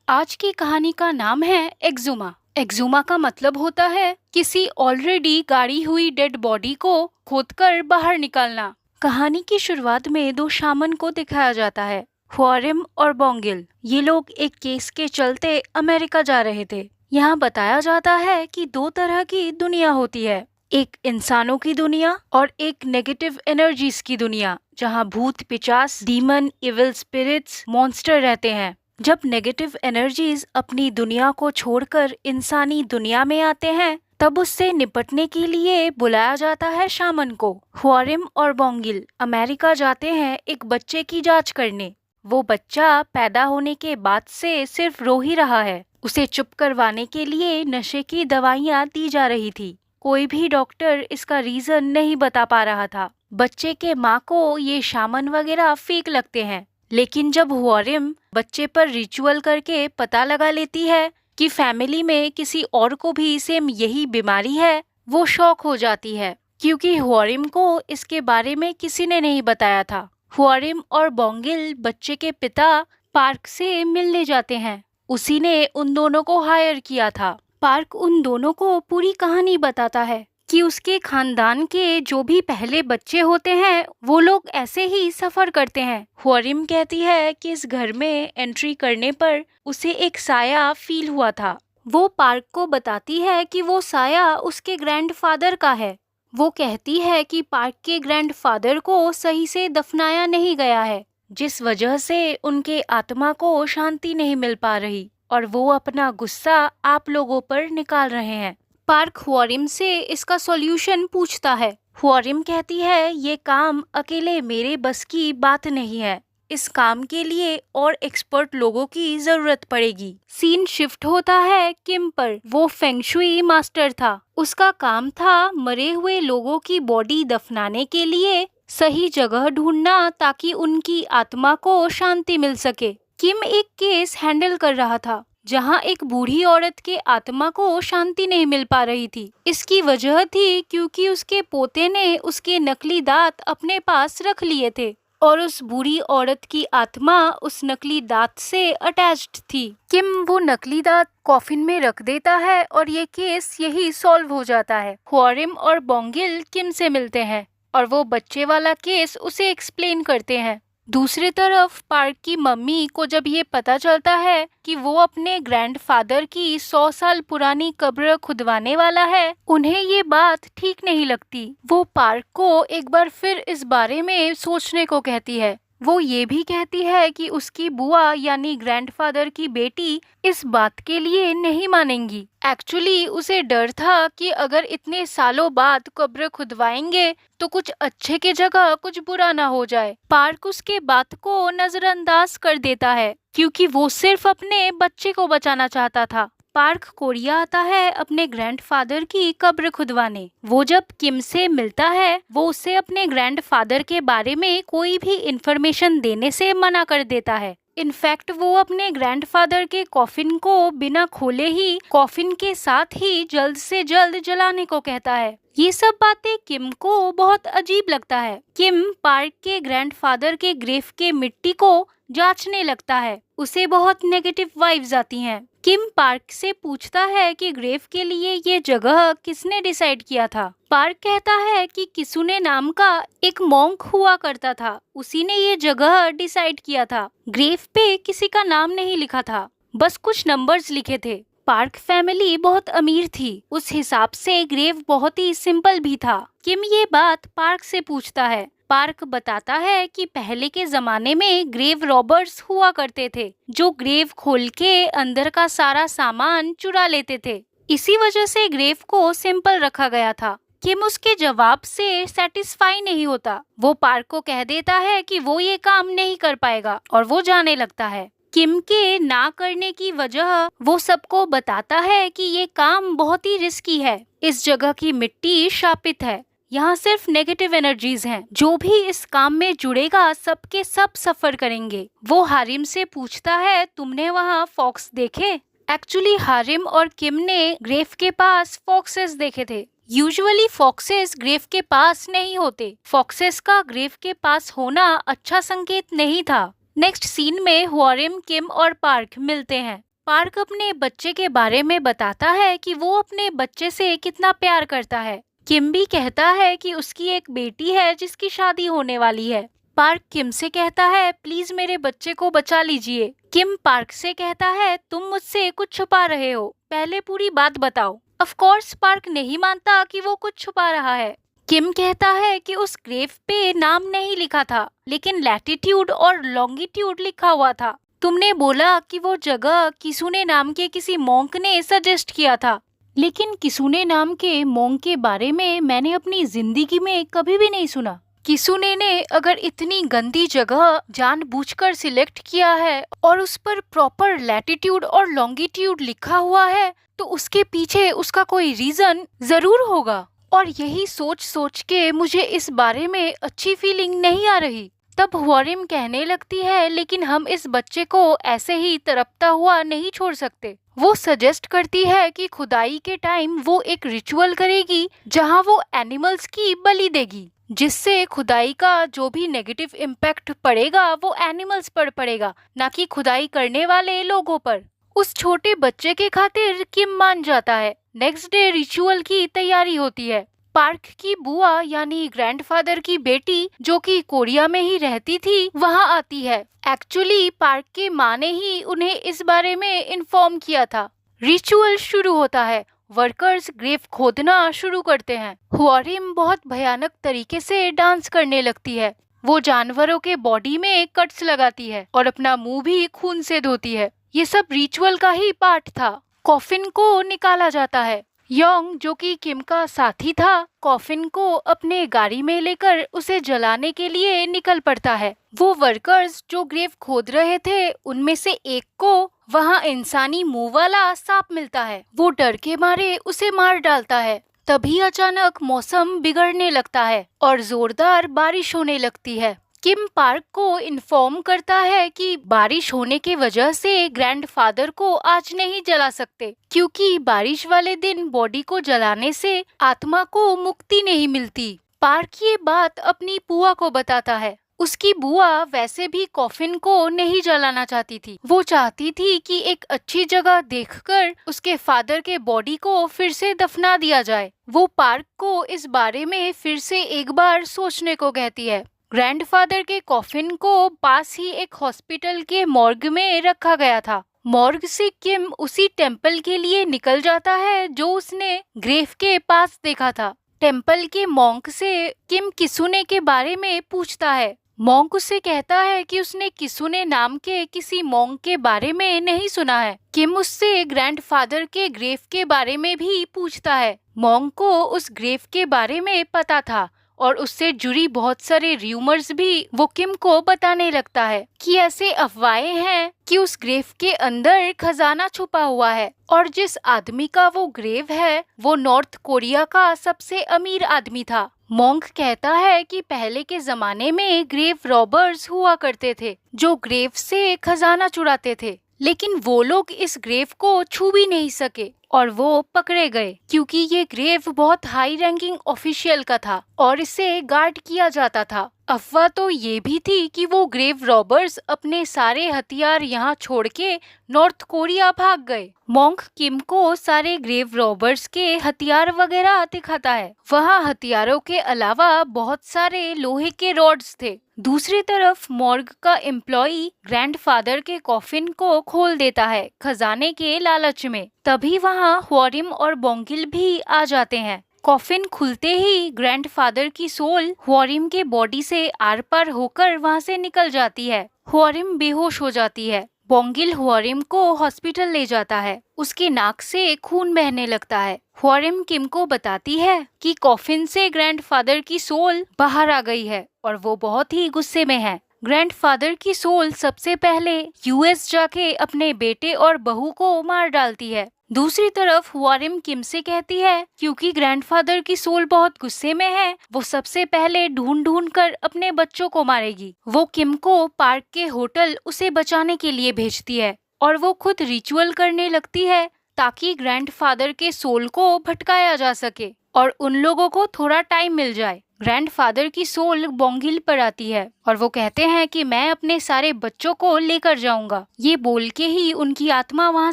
आज की कहानी का नाम है एक्जुमा। एक्जुमा का मतलब होता है किसी ऑलरेडी गाड़ी हुई डेड बॉडी को खोदकर बाहर निकालना। कहानी की शुरुआत में दो शामन को दिखाया जाता है, हुआरिम और बोंगिल। ये लोग एक केस के चलते अमेरिका जा रहे थे। यहाँ बताया जाता है कि दो तरह की दुनिया होती है, एक इंसानों की दुनिया और एक नेगेटिव एनर्जीज की दुनिया, जहाँ भूत पिचास, डीमन, इविल स्पिरिट्स, मॉन्स्टर रहते हैं। जब नेगेटिव एनर्जीज अपनी दुनिया को छोड़कर इंसानी दुनिया में आते हैं, तब उससे निपटने के लिए बुलाया जाता है शामन को। हुआरिम और बोंगिल अमेरिका जाते हैं एक बच्चे की जांच करने। वो बच्चा पैदा होने के बाद से सिर्फ रो ही रहा है। उसे चुप करवाने के लिए नशे की दवाइयां दी जा रही थी। कोई भी डॉक्टर इसका रीजन नहीं बता पा रहा था। बच्चे के माँ को ये शामन वगैरह फेक लगते हैं, लेकिन जब हुआरिम बच्चे पर रिचुअल करके पता लगा लेती है कि फैमिली में किसी और को भी सेम यही बीमारी है, वो शॉक हो जाती है, क्योंकि हुआरिम को इसके बारे में किसी ने नहीं बताया था। हुआरिम और बोंगिल बच्चे के पिता पार्क से मिलने जाते हैं। उसी ने उन दोनों को हायर किया था। पार्क उन दोनों को पूरी कहानी बताता है कि उसके खानदान के जो भी पहले बच्चे होते हैं वो लोग ऐसे ही सफर करते हैं। हुआरिम कहती है कि इस घर में एंट्री करने पर उसे एक साया फील हुआ था। वो पार्क को बताती है कि वो साया उसके ग्रैंडफादर का है। वो कहती है कि पार्क के ग्रैंडफादर को सही से दफनाया नहीं गया है, जिस वजह से उनके आत्मा को शांति नहीं मिल पा रही और वो अपना गुस्सा आप लोगों पर निकाल रहे हैं। पार्क हुआरिम से इसका सॉल्यूशन पूछता है। हुआरिम कहती है ये काम अकेले मेरे बस की बात नहीं है, इस काम के लिए और एक्सपर्ट लोगों की जरूरत पड़ेगी। सीन शिफ्ट होता है किम पर। वो फेंगशुई मास्टर था। उसका काम था मरे हुए लोगों की बॉडी दफनाने के लिए सही जगह ढूंढना, ताकि उनकी आत्मा को शांति मिल सके। किम एक केस हैंडल कर रहा था जहां एक बूढ़ी औरत के आत्मा को शांति नहीं मिल पा रही थी। इसकी वजह थी क्योंकि उसके पोते ने उसके नकली दांत अपने पास रख लिए थे और उस बूढ़ी औरत की आत्मा उस नकली दांत से अटैच्ड थी। किम वो नकली दांत कॉफिन में रख देता है और ये केस यही सॉल्व हो जाता है। हुआरिम और बोंगिल किम से मिलते हैं और वो बच्चे वाला केस उसे एक्सप्लेन करते हैं। दूसरी तरफ पार्क की मम्मी को जब ये पता चलता है कि वो अपने ग्रैंडफादर की 100 साल पुरानी कब्र खुदवाने वाला है, उन्हें ये बात ठीक नहीं लगती। वो पार्क को एक बार फिर इस बारे में सोचने को कहती है। वो ये भी कहती है कि उसकी बुआ यानी ग्रैंडफादर की बेटी इस बात के लिए नहीं मानेंगी। एक्चुअली उसे डर था कि अगर इतने सालों बाद कब्र खुदवाएंगे तो कुछ अच्छे के जगह कुछ बुरा ना हो जाए। पार्क उसके बात को नजरअंदाज कर देता है क्योंकि वो सिर्फ अपने बच्चे को बचाना चाहता था। पार्क कोरिया आता है अपने ग्रैंडफादर की कब्र खुदवाने। वो जब किम से मिलता है, वो उसे अपने ग्रैंडफादर के बारे में कोई भी इंफॉर्मेशन देने से मना कर देता है। इनफैक्ट वो अपने ग्रैंडफादर के कॉफिन को बिना खोले ही कॉफिन के साथ ही जल्द से जल्द जलाने को कहता है। ये सब बातें किम को बहुत अजीब लगता है। किम पार्क के ग्रैंडफादर के ग्रेव के मिट्टी को जांचने लगता है। उसे बहुत नेगेटिव वाइब्स आती हैं। किम पार्क से पूछता है कि ग्रेव के लिए ये जगह किसने डिसाइड किया था। पार्क कहता है कि किसुने नाम का एक मॉन्क हुआ करता था, उसी ने ये जगह डिसाइड किया था। ग्रेव पे किसी का नाम नहीं लिखा था, बस कुछ नंबर्स लिखे थे। पार्क फैमिली बहुत अमीर थी, उस हिसाब से ग्रेव बहुत ही सिंपल भी था। किम ये बात पार्क से पूछता है। पार्क बताता है कि पहले के जमाने में ग्रेव रॉबर्स हुआ करते थे, जो ग्रेव खोल के अंदर का सारा सामान चुरा लेते थे। इसी वजह से ग्रेव को सिंपल रखा गया था। किम उसके जवाब से सेटिस्फाई नहीं होता। वो पार्क को कह देता है कि वो ये काम नहीं कर पाएगा और वो जाने लगता है। किम के ना करने की वजह वो सबको बताता है कि ये काम बहुत ही रिस्की है। इस जगह की मिट्टी शापित है, यहाँ सिर्फ नेगेटिव एनर्जीज हैं। जो भी इस काम में जुड़ेगा सबके सब सफर करेंगे। वो हारिम से पूछता है, तुमने वहाँ फॉक्स देखे? एक्चुअली हारिम और किम ने ग्रेव के पास फॉक्सेस देखे थे। यूजुअली फॉक्सेस ग्रेव के पास नहीं होते। फॉक्सेस का ग्रेव के पास होना अच्छा संकेत नहीं था। नेक्स्ट सीन में हुआरिम, किम और पार्क मिलते हैं। पार्क अपने बच्चे के बारे में बताता है कि वो अपने बच्चे से कितना प्यार करता है। किम भी कहता है कि उसकी एक बेटी है जिसकी शादी होने वाली है। पार्क किम से कहता है, प्लीज मेरे बच्चे को बचा लीजिए। किम पार्क से कहता है, तुम मुझसे कुछ छुपा रहे हो, पहले पूरी बात बताओ। ऑफ कोर्स पार्क नहीं मानता कि वो कुछ छुपा रहा है। किम कहता है कि उस ग्रेव पे नाम नहीं लिखा था, लेकिन लैटिट्यूड और लॉन्गिट्यूड लिखा हुआ था। तुमने बोला कि वो जगह किसुने नाम के किसी मॉन्क ने सजेस्ट किया था, लेकिन किसुने नाम के मॉन्क के बारे में मैंने अपनी जिंदगी में कभी भी नहीं सुना। किसुने ने अगर इतनी गंदी जगह जानबूझकर सिलेक्ट किया है और उस पर प्रॉपर लैटिट्यूड और लॉन्गिट्यूड लिखा हुआ है, तो उसके पीछे उसका कोई रीजन जरूर होगा। और यही सोच सोच के मुझे इस बारे में अच्छी फीलिंग नहीं आ रही। तब ह्वारिम कहने लगती है, लेकिन हम इस बच्चे को ऐसे ही तड़पता हुआ नहीं छोड़ सकते। वो सजेस्ट करती है कि खुदाई के टाइम वो एक रिचुअल करेगी जहाँ वो एनिमल्स की बलि देगी, जिससे खुदाई का जो भी नेगेटिव इम्पैक्ट पड़ेगा वो एनिमल्स पर पड़ेगा, ना कि खुदाई करने वाले लोगों पर। उस छोटे बच्चे के खातिर किम मान जाता है। नेक्स्ट डे रिचुअल की तैयारी होती है। पार्क की बुआ यानी ग्रैंडफादर की बेटी, जो कि कोरिया में ही रहती थी, वहाँ आती है। एक्चुअली पार्क की माँ ने ही उन्हें इस बारे में इन्फॉर्म किया था। रिचुअल शुरू होता है। वर्कर्स ग्रेव खोदना शुरू करते हैं। ह्वारिम बहुत भयानक तरीके से डांस करने लगती है। वो जानवरों के बॉडी में कट्स लगाती है और अपना मुंह भी खून से धोती है। ये सब रिचुअल का ही पार्ट था। कॉफिन को निकाला जाता है। योंग, जो कि किम का साथी था, कॉफिन को अपने गाड़ी में लेकर उसे जलाने के लिए निकल पड़ता है। वो वर्कर्स जो ग्रेव खोद रहे थे, उनमें से एक को वहाँ इंसानी मुंह वाला सांप मिलता है। वो डर के मारे उसे मार डालता है। तभी अचानक मौसम बिगड़ने लगता है और जोरदार बारिश होने लगती है। किम पार्क को इन्फॉर्म करता है कि बारिश होने की वजह से ग्रैंडफादर को आज नहीं जला सकते, क्योंकि बारिश वाले दिन बॉडी को जलाने से आत्मा को मुक्ति नहीं मिलती। पार्क ये बात अपनी बुआ को बताता है। उसकी बुआ वैसे भी कॉफिन को नहीं जलाना चाहती थी। वो चाहती थी कि एक अच्छी जगह देखकर उसके फादर के बॉडी को फिर से दफना दिया जाए। वो पार्क को इस बारे में फिर से एक बार सोचने को कहती है। ग्रैंडफादर के कॉफिन को पास ही एक हॉस्पिटल के मॉर्ग में रखा गया था। मॉर्ग से किम उसी टेम्पल के लिए निकल जाता है जो उसने ग्रेव के पास देखा था। टेम्पल के मॉन्क से किम किसुने के बारे में पूछता है। मॉन्क उससे कहता है कि उसने किसुने नाम के किसी मॉन्क के बारे में नहीं सुना है। किम उससे ग्रैंडफादर के ग्रेव के बारे में भी पूछता है। मॉन्क को उस ग्रेव के बारे में पता था और उससे जुड़ी बहुत सारे र्यूमर्स भी वो किम को बताने लगता है कि ऐसे अफवाहें हैं कि उस ग्रेव के अंदर खजाना छुपा हुआ है और जिस आदमी का वो ग्रेव है वो नॉर्थ कोरिया का सबसे अमीर आदमी था। मॉन्क कहता है कि पहले के जमाने में ग्रेव रॉबर्स हुआ करते थे जो ग्रेव से खजाना चुराते थे, लेकिन वो लोग इस ग्रेव को छू भी नहीं सके और वो पकड़े गए क्योंकि ये ग्रेव बहुत हाई रैंकिंग ऑफिशियल का था और इसे गार्ड किया जाता था। अफवाह तो ये भी थी कि वो ग्रेव रॉबर्स अपने सारे हथियार यहाँ छोड़ के नॉर्थ कोरिया भाग गए। मॉन्क किम को सारे ग्रेव रॉबर्स के हथियार वगैरह दिखाता है। वहाँ हथियारों के अलावा बहुत सारे लोहे के रॉड्स थे। दूसरी तरफ मॉर्ग का एम्प्लॉई ग्रैंडफादर के कॉफिन को खोल देता है खजाने के लालच में। तभी वहाँ ह्वारिम और बोंगिल भी आ जाते हैं। कॉफिन खुलते ही ग्रैंडफादर की सोल ह्वारिम के बॉडी से आर पार होकर वहाँ से निकल जाती है। ह्वारिम बेहोश हो जाती है। बोंगिल ह्वारिम को हॉस्पिटल ले जाता है। उसके नाक से खून बहने लगता है। ह्वारिम किम को बताती है कि कॉफिन से ग्रैंडफादर की सोल बाहर आ गई है और वो बहुत ही गुस्से में है। ग्रैंडफादर की सोल सबसे पहले यूएस जाके अपने बेटे और बहू को मार डालती है। दूसरी तरफ ह्वारिम किम से कहती है क्योंकि ग्रैंडफादर की सोल बहुत गुस्से में है, वो सबसे पहले ढूंढ ढूंढ कर अपने बच्चों को मारेगी। वो किम को पार्क के होटल उसे बचाने के लिए भेजती है और वो खुद रिचुअल करने लगती है ताकि ग्रैंडफादर के सोल को भटकाया जा सके और उन लोगों को थोड़ा टाइम मिल जाए। ग्रैंडफादर की सोल बोंगिल पर आती है और वो कहते हैं कि मैं अपने सारे बच्चों को लेकर जाऊंगा। ये बोल के ही उनकी आत्मा वहाँ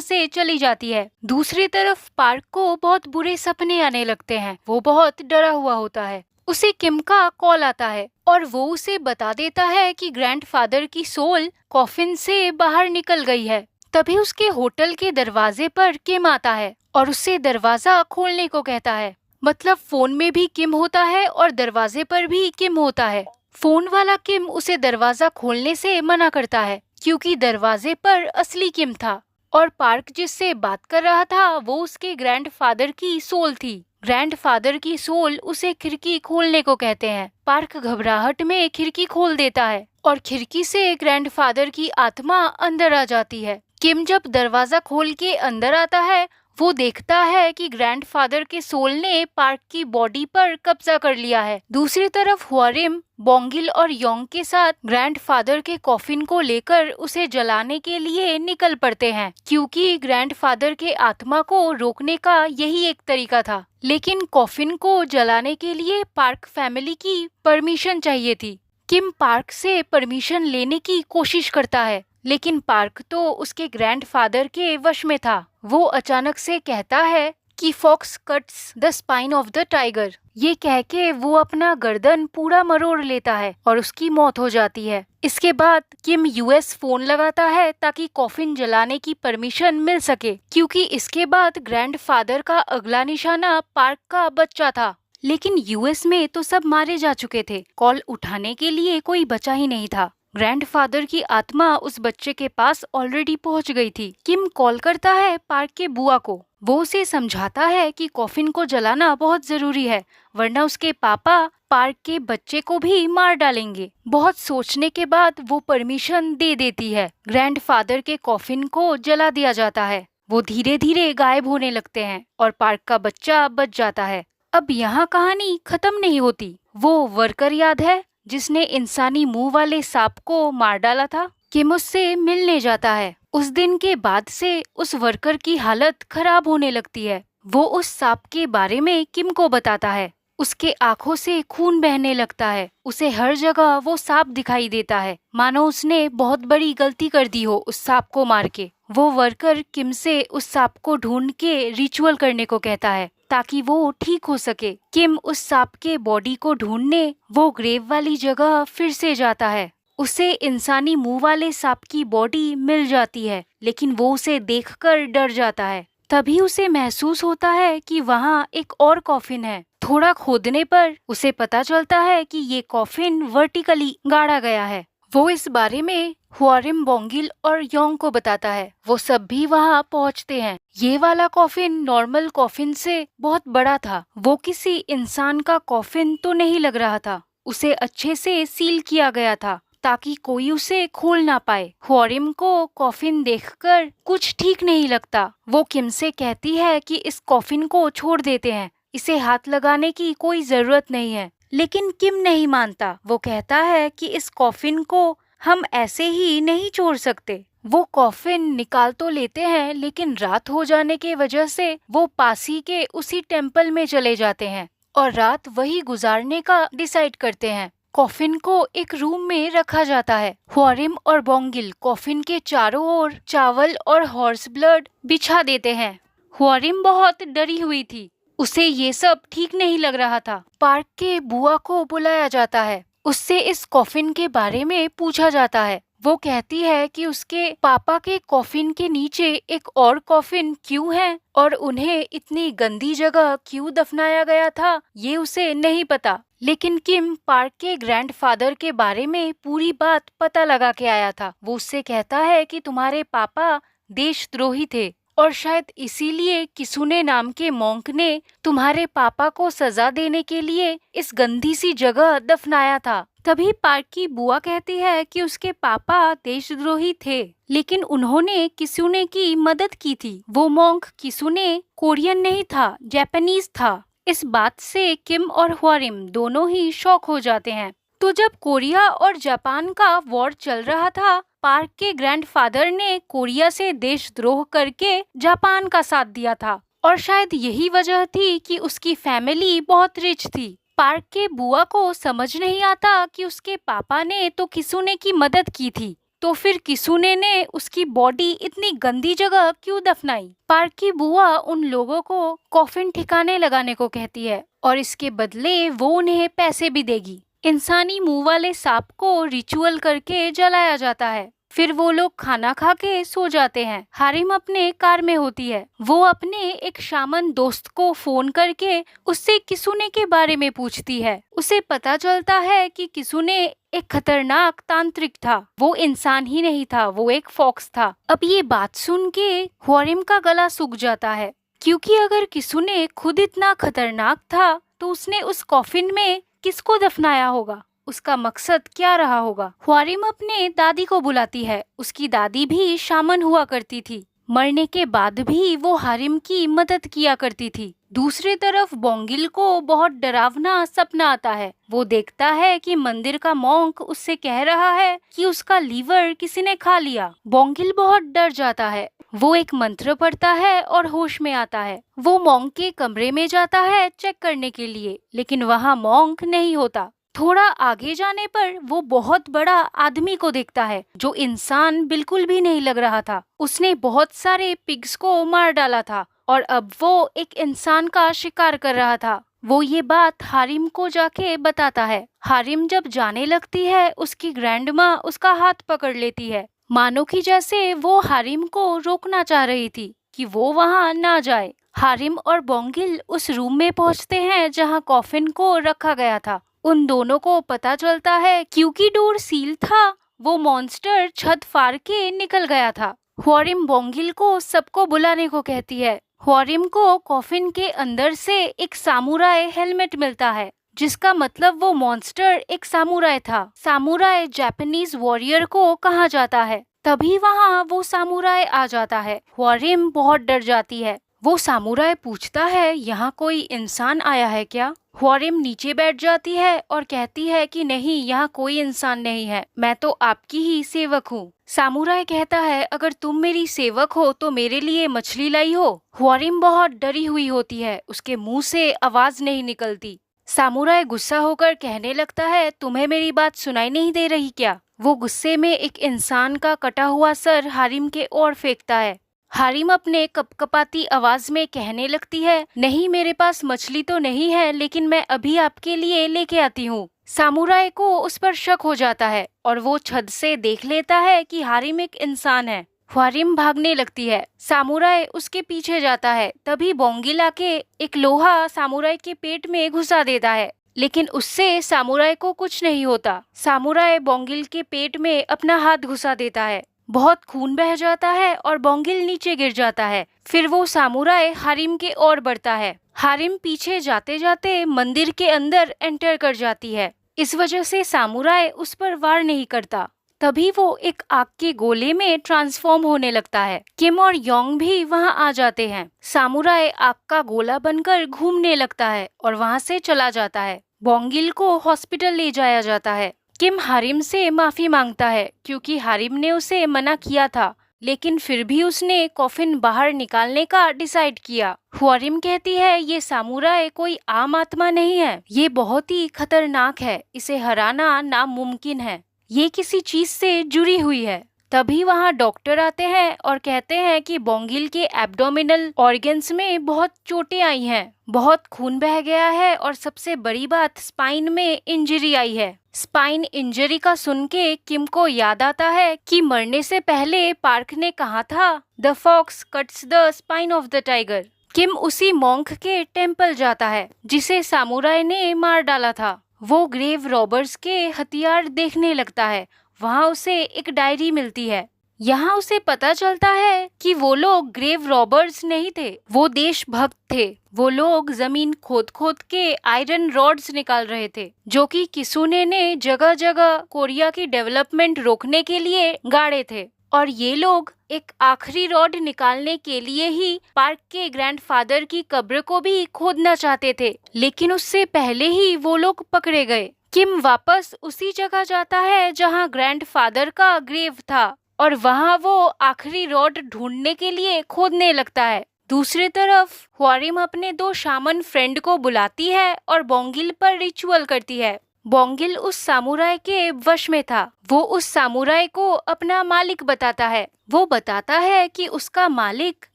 से चली जाती है। दूसरी तरफ पार्क को बहुत बुरे सपने आने लगते हैं। वो बहुत डरा हुआ होता है। उसे किम का कॉल आता है और वो उसे बता देता है कि ग्रैंडफादर की सोल कॉफिन से बाहर निकल गई है। तभी उसके होटल के दरवाजे पर किम आता है और उससे दरवाजा खोलने को कहता है। मतलब फोन में भी किम होता है और दरवाजे पर भी किम होता है। फोन वाला किम उसे दरवाजा खोलने से मना करता है क्योंकि दरवाजे पर असली किम था और पार्क जिससे बात कर रहा था वो उसके ग्रैंडफादर की सोल थी। ग्रैंडफादर की सोल उसे खिड़की खोलने को कहते हैं। पार्क घबराहट में खिड़की खोल देता है और खिड़की से ग्रैंडफादर की आत्मा अंदर आ जाती है। किम जब दरवाजा खोल के अंदर आता है वो देखता है कि ग्रैंडफादर के सोल ने पार्क की बॉडी पर कब्जा कर लिया है। दूसरी तरफ हुआरिम बोंगिल और योंग के साथ ग्रैंडफादर के कॉफिन को लेकर उसे जलाने के लिए निकल पड़ते हैं क्योंकि ग्रैंडफादर के आत्मा को रोकने का यही एक तरीका था। लेकिन कॉफिन को जलाने के लिए पार्क फैमिली की परमिशन चाहिए थी। किम पार्क से परमिशन लेने की कोशिश करता है लेकिन पार्क तो उसके ग्रैंडफादर के वश में था। वो अचानक से कहता है कि fox cuts the spine of the tiger. ये कह के वो अपना गर्दन पूरा मरोड़ लेता है और उसकी मौत हो जाती है। इसके बाद किम यूएस फोन लगाता है ताकि कॉफिन जलाने की परमिशन मिल सके क्योंकि इसके बाद ग्रैंडफादर का अगला निशाना पार्क का बच्चा था। लेकिन यूएस में तो सब मारे जा चुके थे। कॉल उठाने के लिए कोई बचा ही नहीं था। ग्रैंडफादर की आत्मा उस बच्चे के पास ऑलरेडी पहुंच गई थी। किम कॉल करता है पार्क के बुआ को। वो उसे समझाता है कि कॉफिन को जलाना बहुत जरूरी है वरना उसके पापा पार्क के बच्चे को भी मार डालेंगे। बहुत सोचने के बाद वो परमिशन दे देती है। ग्रैंडफादर के कॉफिन को जला दिया जाता है। वो धीरे धीरे गायब होने लगते हैं और पार्क का बच्चा बच जाता है। अब यहाँ कहानी खत्म नहीं होती। वो वर्कर याद है जिसने इंसानी मुंह वाले सांप को मार डाला था? किम उससे मिलने जाता है। उस दिन के बाद से उस वर्कर की हालत खराब होने लगती है। वो उस सांप के बारे में किम को बताता है। उसके आंखों से खून बहने लगता है। उसे हर जगह वो सांप दिखाई देता है मानो उसने बहुत बड़ी गलती कर दी हो उस सांप को मार के। वो वर्कर किम से उस सांप को ढूंढ के रिचुअल करने को कहता है ताकि वो ठीक हो सके। किम उस सांप के बॉडी को ढूंढने वो ग्रेव वाली जगह फिर से जाता है। उसे इंसानी मुंह वाले सांप की बॉडी मिल जाती है लेकिन वो उसे देखकर डर जाता है। तभी उसे महसूस होता है कि वहाँ एक और कॉफिन है। थोड़ा खोदने पर उसे पता चलता है कि ये कॉफिन वर्टिकली गाड़ा गया है। वो इस बारे में हुआरिम बोंगिल और योंग को बताता है। वो सब भी वहाँ पहुँचते हैं। ये वाला कॉफिन नॉर्मल कॉफिन से बहुत बड़ा था। वो किसी इंसान का कॉफिन तो नहीं लग रहा था। उसे अच्छे से सील किया गया था ताकि कोई उसे खोल ना पाए। हुआरिम को कॉफिन देखकर कुछ ठीक नहीं लगता। वो किम से कहती है कि इस कॉफिन को छोड़ देते हैं, इसे हाथ लगाने की कोई जरूरत नहीं है। लेकिन किम नहीं मानता। वो कहता है कि इस कॉफिन को हम ऐसे ही नहीं छोड़ सकते। वो कॉफिन निकाल तो लेते हैं लेकिन रात हो जाने के वजह से वो पास ही के उसी टेम्पल में चले जाते हैं और रात वही गुजारने का डिसाइड करते हैं। कॉफिन को एक रूम में रखा जाता है। हुआरिम और बोंगिल कॉफिन के चारों ओर चावल और हॉर्स ब्लड बिछा देते हैं। हुआरिम बहुत डरी हुई थी। उसे ये सब ठीक नहीं लग रहा था। पार्क के बुआ को बुलाया जाता है। उससे इस कॉफिन के बारे में पूछा जाता है। वो कहती है कि उसके पापा के कॉफिन के नीचे एक और कॉफिन क्यों है और उन्हें इतनी गंदी जगह क्यों दफनाया गया था ये उसे नहीं पता। लेकिन किम पार्क के ग्रैंडफादर के बारे में पूरी बात पता लगा के आया था। वो उससे कहता है कि तुम्हारे पापा देशद्रोही थे और शायद इसीलिए किसुने नाम के मॉन्क ने तुम्हारे पापा को सजा देने के लिए इस गंदी सी जगह दफनाया था। तभी पार्क की बुआ कहती है कि उसके पापा देशद्रोही थे लेकिन उन्होंने किसुने की मदद की थी। वो मॉन्क किसुने कोरियन नहीं था, जापानीज था। इस बात से किम और हुआरिम दोनों ही शॉक हो जाते हैं। तो जब कोरिया और जापान का वॉर चल रहा था, पार्क के ग्रैंडफादर ने कोरिया से देशद्रोह करके जापान का साथ दिया था और शायद यही वजह थी कि उसकी फैमिली बहुत रिच थी। पार्क के बुआ को समझ नहीं आता कि उसके पापा ने तो किसुने की मदद की थी, तो फिर किसुने ने उसकी बॉडी इतनी गंदी जगह क्यों दफनाई। पार्क की बुआ उन लोगों को कॉफिन ठिकाने लगाने को कहती है और इसके बदले वो उन्हें पैसे भी देगी। इंसानी मुंह वाले सांप को रिचुअल करके जलाया जाता है। फिर वो लोग खाना खा के सो जाते हैं। हारिम अपने कार में होती है। वो अपने एक शामन दोस्त को फोन करके उससे किसुने के बारे में पूछती है। उसे पता चलता है कि किसुने एक खतरनाक तांत्रिक था। वो इंसान ही नहीं था, वो एक फॉक्स था। अब ये बात सुन के ह्वारिम का गला सूख जाता है, क्योंकि अगर किसुने खुद इतना खतरनाक था तो उसने उस कॉफिन में किसको दफनाया होगा, उसका मकसद क्या रहा होगा। ह्वारिम अपने दादी को बुलाती है। उसकी दादी भी शामन हुआ करती थी। मरने के बाद भी वो हारिम की मदद किया करती थी। दूसरी तरफ बोंगिल को बहुत डरावना सपना आता है। वो देखता है कि मंदिर का मॉन्क उससे कह रहा है कि उसका लीवर किसी ने खा लिया। बोंगिल बहुत डर जाता है। वो एक मंत्र पढ़ता है और होश में आता है। वो मॉन्क के कमरे में जाता है चेक करने के लिए, लेकिन वहाँ मॉन्क नहीं होता। थोड़ा आगे जाने पर वो बहुत बड़ा आदमी को देखता है जो इंसान बिल्कुल भी नहीं लग रहा था। उसने बहुत सारे पिग्स को मार डाला था और अब वो एक इंसान का शिकार कर रहा था। वो ये बात हारिम को जाके बताता है। हारिम जब जाने लगती है, उसकी ग्रैंडमा उसका हाथ पकड़ लेती है, मानो कि जैसे वो हारिम को रोकना चाह रही थी कि वो वहाँ ना जाए। हारिम और बोंगिल उस रूम में पहुँचते हैं जहाँ कॉफिन को रखा गया था। उन दोनों को पता चलता है क्योंकि डोर सील था, वो मॉन्स्टर छत फाड़ के निकल गया था। ह्वारिम बोंगिल को सबको बुलाने को कहती है। ह्वारिम को कॉफिन के अंदर से एक सामुराई हेलमेट मिलता है, जिसका मतलब वो मॉन्स्टर एक सामुराई था। सामुराई जापानीज वॉरियर को कहा जाता है। तभी वहाँ वो सामुराई आ जाता है। ह्वारिम बहुत डर जाती है। वो सामुराई पूछता है, यहाँ कोई इंसान आया है क्या? ह्वारिम नीचे बैठ जाती है और कहती है कि नहीं, यहाँ कोई इंसान नहीं है, मैं तो आपकी ही सेवक हूँ। सामुराई कहता है, अगर तुम मेरी सेवक हो तो मेरे लिए मछली लाई हो। ह्वारिम बहुत डरी हुई होती है, उसके मुंह से आवाज नहीं निकलती। सामुराई गुस्सा होकर कहने लगता है, तुम्हें मेरी बात सुनाई नहीं दे रही क्या? वो गुस्से में एक इंसान का कटा हुआ सर हारिम के ओर फेंकता है। हारिम अपने कपकपाती आवाज में कहने लगती है, नहीं, मेरे पास मछली तो नहीं है, लेकिन मैं अभी आपके लिए लेके आती हूँ। सामुराई को उस पर शक हो जाता है और वो छत से देख लेता है कि हारिम एक इंसान है। ह्वारिम भागने लगती है। सामुराई उसके पीछे जाता है। तभी बोंगिल आके एक लोहा सामुराई के पेट में घुसा देता है, लेकिन उससे सामुराई को कुछ नहीं होता। सामुराई बोंगिल के पेट में अपना हाथ घुसा देता है। बहुत खून बह जाता है और बोंगिल नीचे गिर जाता है। फिर वो सामुराई हारिम के ओर बढ़ता है। हारिम पीछे जाते जाते मंदिर के अंदर एंटर कर जाती है। इस वजह से सामुराई उस पर वार नहीं करता। तभी वो एक आग के गोले में ट्रांसफॉर्म होने लगता है। किम और योंग भी वहाँ आ जाते हैं। सामुराई आग का गोला बनकर घूमने लगता है और वहाँ से चला जाता है। बोंगिल को हॉस्पिटल ले जाया जाता है। किम हारिम से माफी मांगता है क्योंकि हारिम ने उसे मना किया था, लेकिन फिर भी उसने कॉफिन बाहर निकालने का डिसाइड किया। ह्वारिम कहती है, ये सामुराई कोई आम आत्मा नहीं है, ये बहुत ही खतरनाक है, इसे हराना नामुमकिन है, ये किसी चीज से जुड़ी हुई है। तभी वहाँ डॉक्टर आते हैं और कहते हैं कि बोंगिल के एब्डोमिनल ऑर्गन्स में बहुत चोटें आई हैं, बहुत खून बह गया है और सबसे बड़ी बात, स्पाइन में इंजरी आई है। स्पाइन इंजरी का सुन के किम को याद आता है कि मरने से पहले पार्क ने कहा था, the fox cuts the spine of the tiger. Kim उसी मॉन्क के टेम्पल जाता है जिसे सामुराई ने मार डाला था। वो ग्रेव रॉबर्स के हथियार देखने लगता है। वहाँ उसे एक डायरी मिलती है। यहाँ उसे पता चलता है कि वो लोग ग्रेव रॉबर्स नहीं थे, वो देशभक्त थे। वो लोग जमीन खोद खोद के आयरन रॉड्स निकाल रहे थे, जो कि किसुने ने जगह जगह कोरिया की डेवलपमेंट रोकने के लिए गाड़े थे। और ये लोग एक आखिरी रॉड निकालने के लिए ही पार्क के ग्रैंडफादर की कब्र को भी खोदना चाहते थे, लेकिन उससे पहले ही वो लोग पकड़े गए। किम वापस उसी जगह जाता है जहां ग्रैंडफादर का ग्रेव था और वहां वो आखिरी रॉड ढूंढने के लिए खोदने लगता है। दूसरी तरफ ह्वारिम अपने दो शामन फ्रेंड को बुलाती है और बोंगिल पर रिचुअल करती है। बोंगिल उस सामुराई के वश में था। वो उस सामुराई को अपना मालिक बताता है। वो बताता है कि उसका मालिक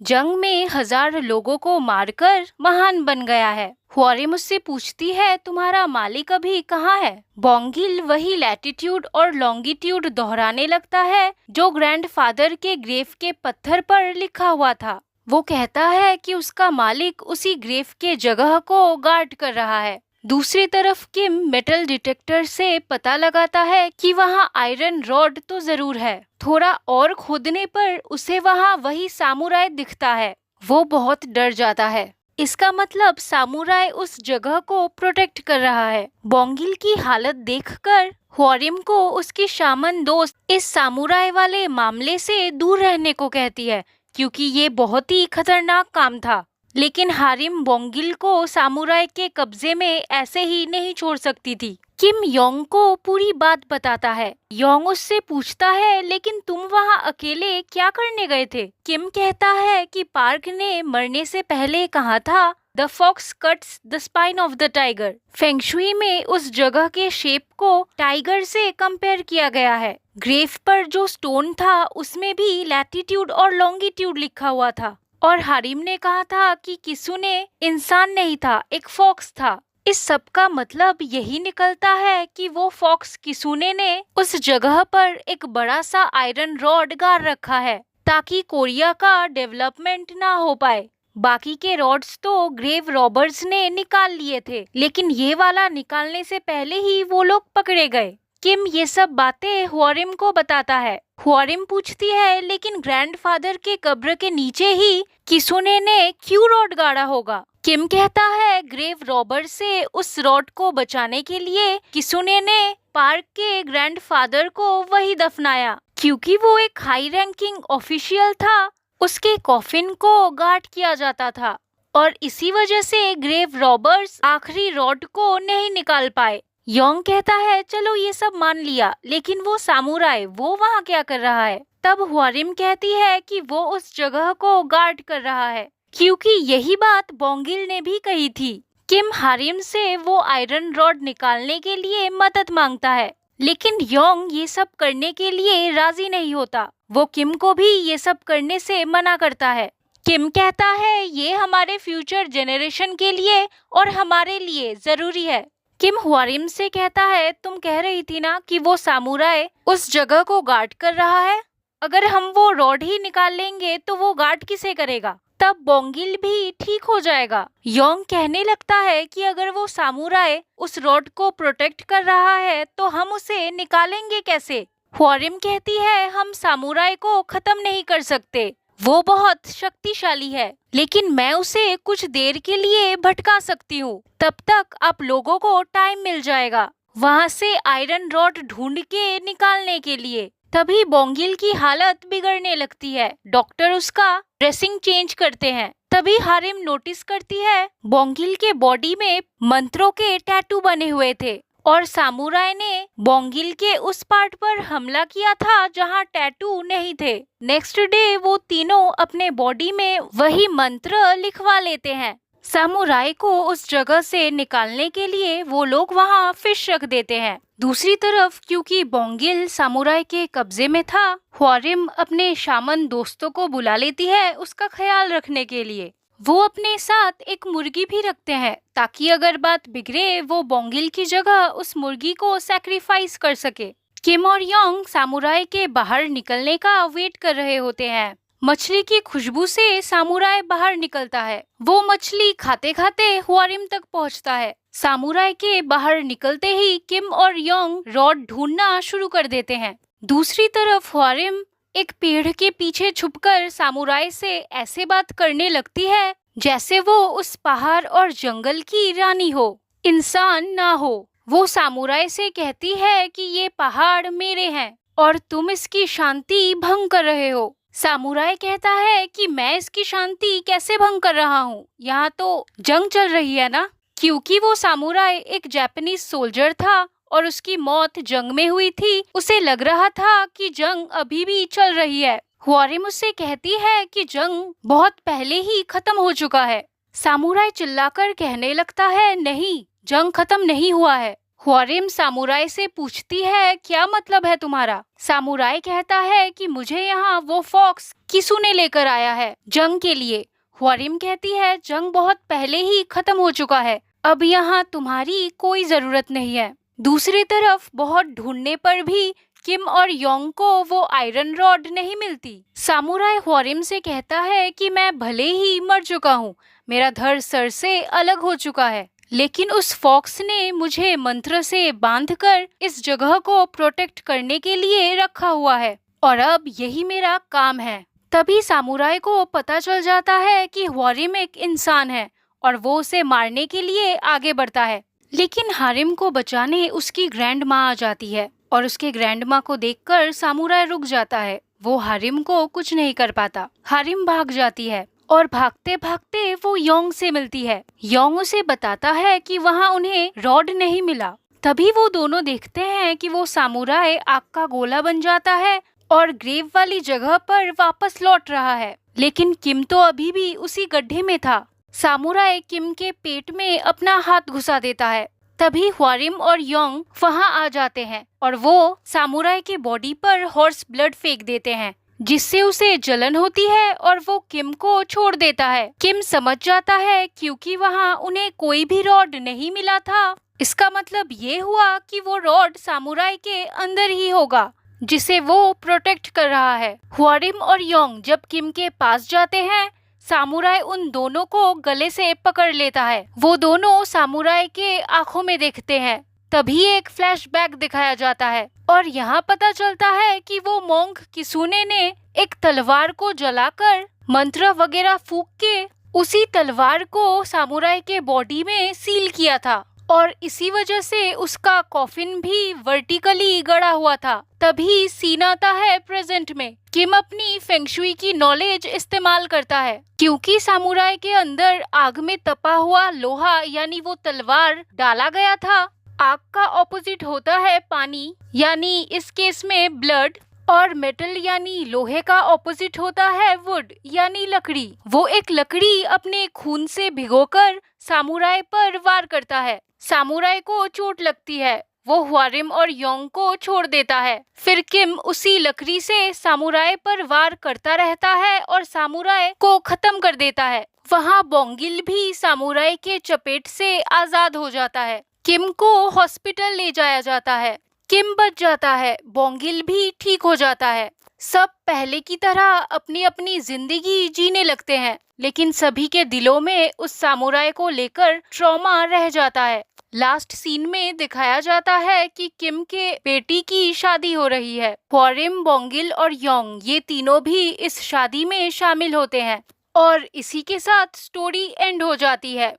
जंग में 1000 लोगों को मारकर महान बन गया है। ह्वारिम उससे पूछती है, तुम्हारा मालिक अभी कहाँ है? बोंगिल वही लैटिट्यूड और लॉन्गिट्यूड दोहराने लगता है जो ग्रैंडफादर के ग्रेव के पत्थर पर लिखा हुआ था। वो कहता है कि उसका मालिक उसी ग्रेव के जगह को गार्ड कर रहा है। दूसरी तरफ किम मेटल डिटेक्टर से पता लगाता है कि वहाँ आयरन रॉड तो जरूर है। थोड़ा और खोदने पर उसे वहाँ वही सामुराई दिखता है। वो बहुत डर जाता है। इसका मतलब सामुराई उस जगह को प्रोटेक्ट कर रहा है। बोंगिल की हालत देखकर ह्वारिम को उसकी शामन दोस्त इस सामुराई वाले मामले से दूर रहने को कहती है, क्योंकि ये बहुत ही खतरनाक काम था। लेकिन हारिम बोंगिल को सामुराई के कब्जे में ऐसे ही नहीं छोड़ सकती थी। किम योंग को पूरी बात बताता है। योंग उससे पूछता है, लेकिन तुम वहाँ अकेले क्या करने गए थे? किम कहता है कि पार्क ने मरने से पहले कहा था, the fox cuts the spine of the tiger. Feng shui में उस जगह के शेप को टाइगर से कंपेयर किया गया है। ग्रेव पर जो स्टोन था उसमें भी लैटिट्यूड और लॉन्गिट्यूड लिखा हुआ था। और हारिम ने कहा था कि किसुने इंसान नहीं था, एक फॉक्स था। इस सब का मतलब यही निकलता है कि वो फॉक्स किसुने ने उस जगह पर एक बड़ा सा आयरन रॉड गाड़ रखा है ताकि कोरिया का डेवलपमेंट ना हो पाए। बाकी के रॉड्स तो ग्रेव रॉबर्स ने निकाल लिए थे, लेकिन ये वाला निकालने से पहले ही वो लोग पकड़े गए। किम ये सब बातें ह्वारिम को बताता है। ह्वारिम पूछती है, लेकिन ग्रैंडफादर के कब्र के नीचे ही किसुने ने क्यों रॉड गाड़ा होगा? किम कहता है, ग्रेव रॉबर से उस रॉड को बचाने के लिए किसुने ने पार्क के ग्रैंडफादर को वही दफनाया। क्योंकि वो एक हाई रैंकिंग ऑफिशियल था, उसके कॉफिन को गार्ड किया जाता था और इसी वजह से ग्रेव रॉबर्स आखिरी रॉड को नहीं निकाल पाए। योंग कहता है, चलो ये सब मान लिया, लेकिन वो सामुराई वो वहाँ क्या कर रहा है? तब ह्वारिम कहती है कि वो उस जगह को गार्ड कर रहा है, क्योंकि यही बात बोंगिल ने भी कही थी। किम हारिम से वो आयरन रॉड निकालने के लिए मदद मांगता है, लेकिन योंग ये सब करने के लिए राजी नहीं होता। वो किम को भी ये सब करने से मना करता है। किम कहता है, ये हमारे फ्यूचर जेनरेशन के लिए और हमारे लिए जरूरी है। किम ह्वारिम से कहता है, तुम कह रही थी ना कि वो सामुराई उस जगह को गार्ड कर रहा है। अगर हम वो रॉड ही निकाल लेंगे तो वो गार्ड किसे करेगा? तब बोंगिल भी ठीक हो जाएगा। योंग कहने लगता है कि अगर वो सामुराई उस रॉड को प्रोटेक्ट कर रहा है तो हम उसे निकालेंगे कैसे? ह्वारिम कहती है, हम सामुराई को खत्म नहीं कर सकते, वो बहुत शक्तिशाली है, लेकिन मैं उसे कुछ देर के लिए भटका सकती हूँ। तब तक आप लोगों को टाइम मिल जाएगा वहाँ से आयरन रॉड ढूंढ के निकालने के लिए। तभी बोंगिल की हालत बिगड़ने लगती है। डॉक्टर उसका ड्रेसिंग चेंज करते हैं। तभी हारिम नोटिस करती है बोंगिल के बॉडी में मंत्रों के टैटू बने हुए थे और सामुराई ने बोंगिल के उस पार्ट पर हमला किया था जहां टैटू नहीं थे। नेक्स्ट डे वो तीनों अपने बॉडी में वही मंत्र लिखवा लेते हैं। सामुराई को उस जगह से निकालने के लिए वो लोग वहां फिश रख देते हैं। दूसरी तरफ क्योंकि बोंगिल सामुराई के कब्जे में था, ह्वारिम अपने शामन दोस्तों को बुला लेती है उसका ख्याल रखने के लिए। वो अपने साथ एक मुर्गी भी रखते हैं ताकि अगर बात बिगड़े वो बोंगिल की जगह उस मुर्गी को सैक्रिफाइस कर सके। किम और योंग सामुराई के बाहर निकलने का वेट कर रहे होते हैं। मछली की खुशबू से सामुराई बाहर निकलता है। वो मछली खाते खाते ह्वारिम तक पहुंचता है। सामुराई के बाहर निकलते ही किम और योंग रॉड ढूंढना शुरू कर देते हैं। दूसरी तरफ ह्वारिम एक पेड़ के पीछे छुपकर सामुराई से ऐसे बात करने लगती है जैसे वो उस पहाड़ और जंगल की रानी हो, इंसान ना हो। वो सामुराई से कहती है कि ये पहाड़ मेरे हैं और तुम इसकी शांति भंग कर रहे हो। सामुराई कहता है कि मैं इसकी शांति कैसे भंग कर रहा हूँ, यहाँ तो जंग चल रही है ना। क्योंकि वो सामुराई एक जापानीज सोल्जर था और उसकी मौत जंग में हुई थी, उसे लग रहा था कि जंग अभी भी चल रही है। ह्वारिम उससे कहती है कि जंग बहुत पहले ही खत्म हो चुका है। सामुराई चिल्लाकर कहने लगता है, नहीं, जंग खत्म नहीं हुआ है। ह्वारिम सामुराई से पूछती है, क्या मतलब है तुम्हारा? सामुराई कहता है कि मुझे यहाँ वो फॉक्स किसुने लेकर आया है जंग के लिए। ह्वारिम कहती है, जंग बहुत पहले ही खत्म हो चुका है, अब यहाँ तुम्हारी कोई जरूरत नहीं है। दूसरी तरफ बहुत ढूंढने पर भी किम और योंग को वो आयरन रॉड नहीं मिलती। सामुराई ह्वारिम से कहता है कि मैं भले ही मर चुका हूँ, मेरा धड़ सर से अलग हो चुका है, लेकिन उस फॉक्स ने मुझे मंत्र से बांधकर इस जगह को प्रोटेक्ट करने के लिए रखा हुआ है और अब यही मेरा काम है। तभी सामुराई को पता चल जाता है कि ह्वारिम एक इंसान है और वो उसे मारने के लिए आगे बढ़ता है, लेकिन हारिम को बचाने उसकी ग्रैंड माँ आ जाती है और उसके ग्रैंड माँ को देखकर सामुराई रुक जाता है। वो हारिम को कुछ नहीं कर पाता। हारिम भाग जाती है और भागते भागते वो योंग से मिलती है। योंग उसे बताता है कि वहाँ उन्हें रॉड नहीं मिला। तभी वो दोनों देखते हैं कि वो सामुराई आग का गोला बन जाता है और ग्रेव वाली जगह पर वापस लौट रहा है, लेकिन किम तो अभी भी उसी गड्ढे में था। सामुराई किम के पेट में अपना हाथ घुसा देता है। तभी ह्वारिम और योंग वहाँ आ जाते हैं और वो सामुराई के बॉडी पर हॉर्स ब्लड फेंक देते हैं, जिससे उसे जलन होती है और वो किम को छोड़ देता है। किम समझ जाता है क्योंकि वहाँ उन्हें कोई भी रॉड नहीं मिला था। इसका मतलब ये हुआ कि वो रॉड सामुराई के अंदर ही होगा जिसे वो प्रोटेक्ट कर रहा है। ह्वारिम और योंग जब किम के पास जाते हैं, सामुराई उन दोनों को गले से पकड़ लेता है। वो दोनों सामुराई के आंखों में देखते हैं। तभी एक फ्लैशबैक दिखाया जाता है और यहाँ पता चलता है कि वो मोंग किसुने ने एक तलवार को जलाकर मंत्र वगैरह फूंक के उसी तलवार को सामुराई के बॉडी में सील किया था और इसी वजह से उसका कॉफिन भी वर्टिकली गड़ा हुआ था। तभी सीन आता है प्रेजेंट में। किम अपनी फेंगशुई की नॉलेज इस्तेमाल करता है, क्योंकि सामुराई के अंदर आग में तपा हुआ लोहा यानी वो तलवार डाला गया था। आग का ऑपोजिट होता है पानी, यानी इस केस में ब्लड, और मेटल यानी लोहे का ऑपोजिट होता है वुड यानी लकड़ी। वो एक लकड़ी अपने खून से भिगोकर सामुराई पर वार करता है। सामुराई को चोट लगती है। वो ह्वारिम और योंग को छोड़ देता है। फिर किम उसी लकड़ी से सामुराई पर वार करता रहता है और सामुराई को खत्म कर देता है। वहाँ बोंगिल भी सामुराई के चपेट से आजाद हो जाता है। किम को हॉस्पिटल ले जाया जाता है। किम बच जाता है, बोंगिल भी ठीक हो जाता है। सब पहले की तरह अपनी अपनी जिंदगी जीने लगते हैं, लेकिन सभी के दिलों में उस सामुराई को लेकर ट्रॉमा रह जाता है। लास्ट सीन में दिखाया जाता है कि किम के बेटी की शादी हो रही है। ह्वारिम, बोंगिल और योंग ये तीनों भी इस शादी में शामिल होते हैं और इसी के साथ स्टोरी एंड हो जाती है।